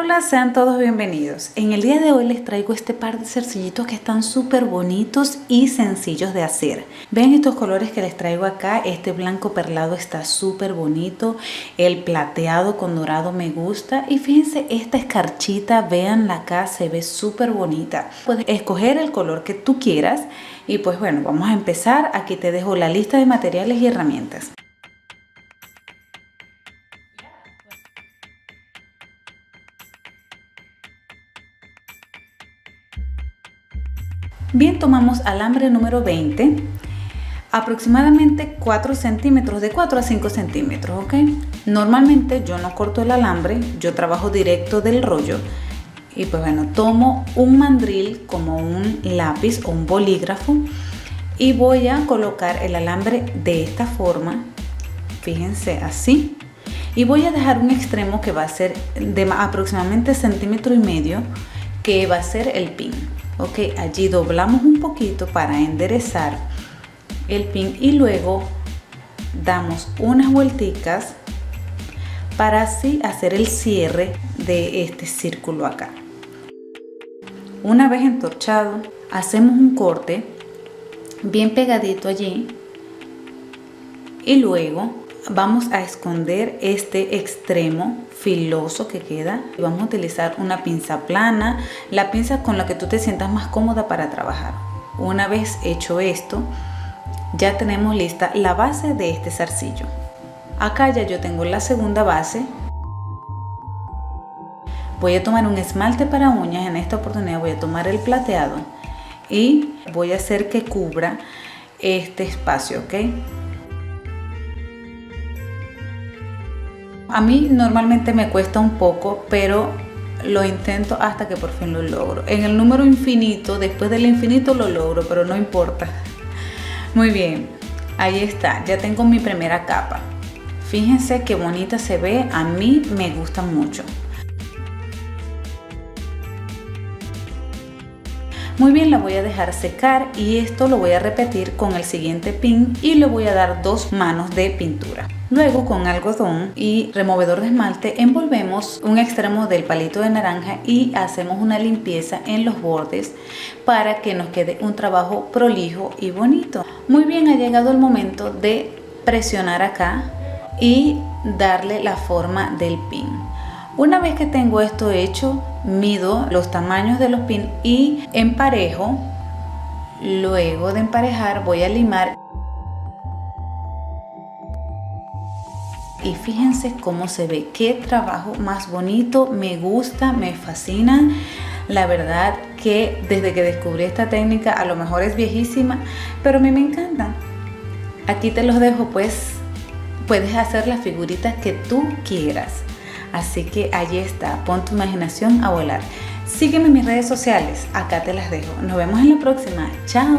Hola, sean todos bienvenidos. En el día de hoy les traigo este par de zarcillitos que están súper bonitos y sencillos de hacer. Ven estos colores que les traigo acá. Este blanco perlado está súper bonito. El plateado con dorado me gusta. Y fíjense esta escarchita, véanla acá, se ve súper bonita. Puedes escoger el color que tú quieras. Y pues bueno, vamos a empezar. Aquí te dejo la lista de materiales y herramientas. Bien, tomamos alambre número 20, aproximadamente 4 centímetros, de 4 a 5 centímetros, ¿ok? Normalmente yo no corto el alambre, yo trabajo directo del rollo. Y pues bueno, tomo un mandril como un lápiz o un bolígrafo y voy a colocar el alambre de esta forma, fíjense así. Y voy a dejar un extremo que va a ser de aproximadamente centímetro y medio, que va a ser el pin. Ok, allí doblamos un poquito para enderezar el pin y luego damos unas vuelticas para así hacer el cierre de este círculo acá. Una vez entorchado, hacemos un corte bien pegadito allí y luego vamos a esconder este extremo filoso que queda. Vamos a utilizar una pinza plana, la pinza con la que tú te sientas más cómoda para trabajar. Una vez hecho esto, ya tenemos lista la base de este zarcillo. Acá ya yo tengo la segunda base. Voy a tomar un esmalte para uñas, en esta oportunidad voy a tomar el plateado y voy a hacer que cubra este espacio, ¿ok? A mí normalmente me cuesta un poco, pero lo intento hasta que por fin lo logro. En el número infinito, después del infinito lo logro, pero no importa. Muy bien, ahí está, ya tengo mi primera capa. Fíjense qué bonita se ve, a mí me gusta mucho. Muy bien, la voy a dejar secar y esto lo voy a repetir con el siguiente pin y le voy a dar 2 manos de pintura. Luego con algodón y removedor de esmalte envolvemos un extremo del palito de naranja y hacemos una limpieza en los bordes para que nos quede un trabajo prolijo y bonito. Muy bien, ha llegado el momento de presionar acá y darle la forma del pin. Una vez que tengo esto hecho, mido los tamaños de los pins y emparejo. Luego de emparejar voy a limar. Y fíjense cómo se ve, qué trabajo más bonito, me gusta, me fascina. La verdad que desde que descubrí esta técnica, a lo mejor es viejísima, pero a mí me encanta. Aquí te los dejo, pues puedes hacer las figuritas que tú quieras. Así que allí está, pon tu imaginación a volar. Sígueme en mis redes sociales, acá te las dejo. Nos vemos en la próxima. ¡Chao!